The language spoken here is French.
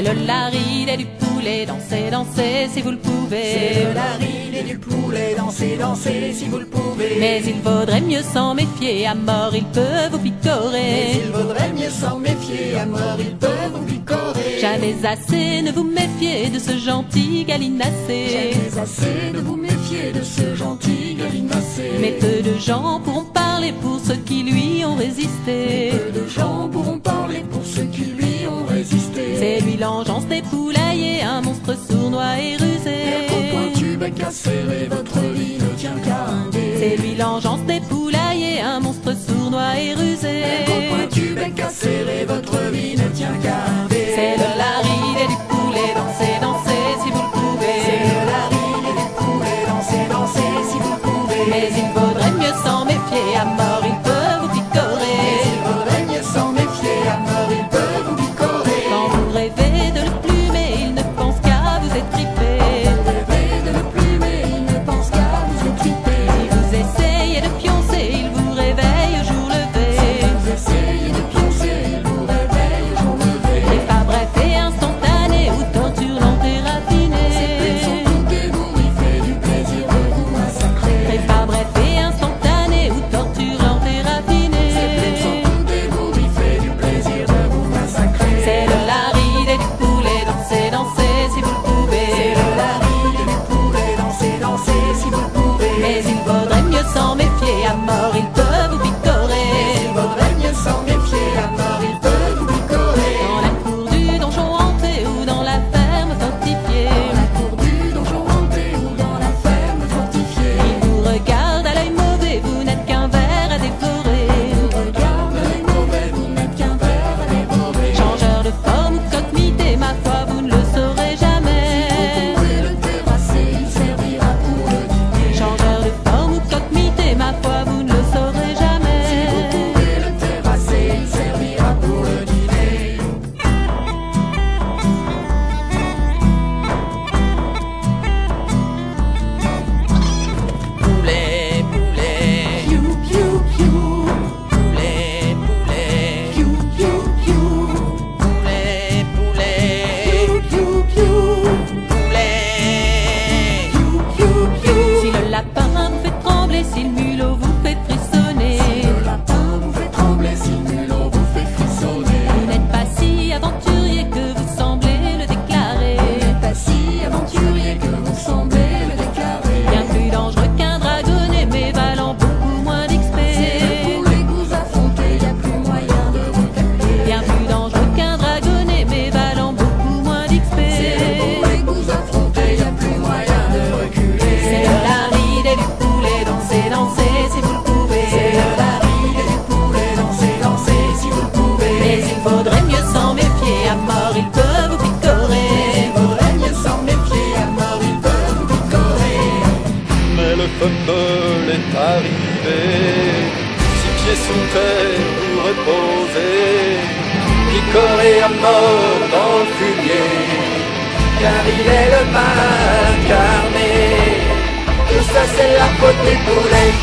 le laride et du poulet, dansez, dansez si vous le pouvez. C'est le laride et du poulet, dansez, dansez si vous le pouvez. Mais il vaudrait mieux s'en méfier, à mort il peut vous picorer. Mais il vaudrait mieux s'en méfier, à mort il peut vous picorer. Jamais assez ne vous méfiez de ce gentil gallinacé. Jamais assez de vous méfier de ce gentil gallinacé. Mais peu de gens pourront parler pour ceux qui lui ont résisté. Peu de gens pourront parler pour ceux qui lui ont résisté. C'est lui l'engeance des poulaillers, un monstre sournois et rusé. Au pointu bec acéré, votre vie ne tient qu'à un dé. C'est lui l'engeance des poulaillers, un monstre sournois et rusé. Au pointu bec acéré, votre vie ne tient qu'à un dé. C'est le laride et du poulet, dansez, dansez si vous le pouvez. C'est le laride et du poulet, dansez, dansez si vous le pouvez. Mais il vaudrait mieux s'en méfier, à mort il peut vous picorer. Mais il vaudrait mieux s'en méfier, à mort il peut vous picorer. Quand vous rêvez de le plumer, il ne pense qu'à vous étriper. Vous rêvez de le plumer, il ne pense qu'à vous étriper. Si vous essayez de pioncer, il vous réveille au jour levé. Vous essayez de pioncer, il vous réveille au jour levé. C'est pas bref et instantané ou torture lente et raffinée. Sans doute et vous, il fait du plaisir de vous massacrer. C'est pas bref et instantané ou torture lente et raffinée. Sans doute et vous, il fait du plaisir de vous massacrer. C'est le laride et du poulet, dansez, dansez si vous le pouvez. C'est le laride et du poulet, dansez, dansez si vous le pouvez. Mais il vaudrait mieux s'en méfier, à mort il peut vous picorer. Il vaudrait mieux s'en méfier, à mort il peut vous picorer. Dans la cour du donjon hanté ou dans la ferme fortifiée. Dans la cour du donjon hanté ou dans la ferme fortifiée. Il vous regarde à l'œil mauvais, vous n'êtes qu'un ver à dévorer. Regarde les mauvais, vous n'êtes qu'un ver à dévorer. Changeur de forme ou coque-mité, ma foi, vous ne le saurez jamais. Vous pouvez le terrasser, il servira pour le dîner. Changeur de forme ou coque-mité, ma foi, vous ne le saurez jamais. Vous pouvez le terrasser, il servira pour le dîner. Poulet, poulet, Piou, piou, piou. poulet, poulet, Piou, piou, piou. poulet, poulet, Piou, piou, piou. poulet. Piou, piou, piou. Si le lapin vous fait trembler, si le mulot vous fait frissonner, Le lapin vous fait trembler, si le mulot vous fait frissonner. vous n'êtes pas si aventurier que vous semblez le déclarer. Pas si aventurier que vous semblez le déclarer. Bien plus dangereux qu'un dragonnet, mais valant beaucoup moins d'XP. Pour les goûts affrontés, y a plus moyen de reculer. Bien plus dangereux qu'un dragonnet, mais valant beaucoup moins d'XP. Pour les goûts affrontés, y a plus moyen de reculer. C'est le laride et du poulet, dansez, dansez si vous le pouvez. C'est le laride et du poulet, dansez, dansez si vous le pouvez. Mais il vaudrait mieux s'en méfier, à mort il peut vous picorer. Il vaudrait mieux s'en méfier, à mort il peut vous picorer. Mais le fumble est arrivé, 6 pieds sous terre vous reposez, picoré à mort dans le fumier, car il est le mal incarné. Tout ça c'est la faute des poulets.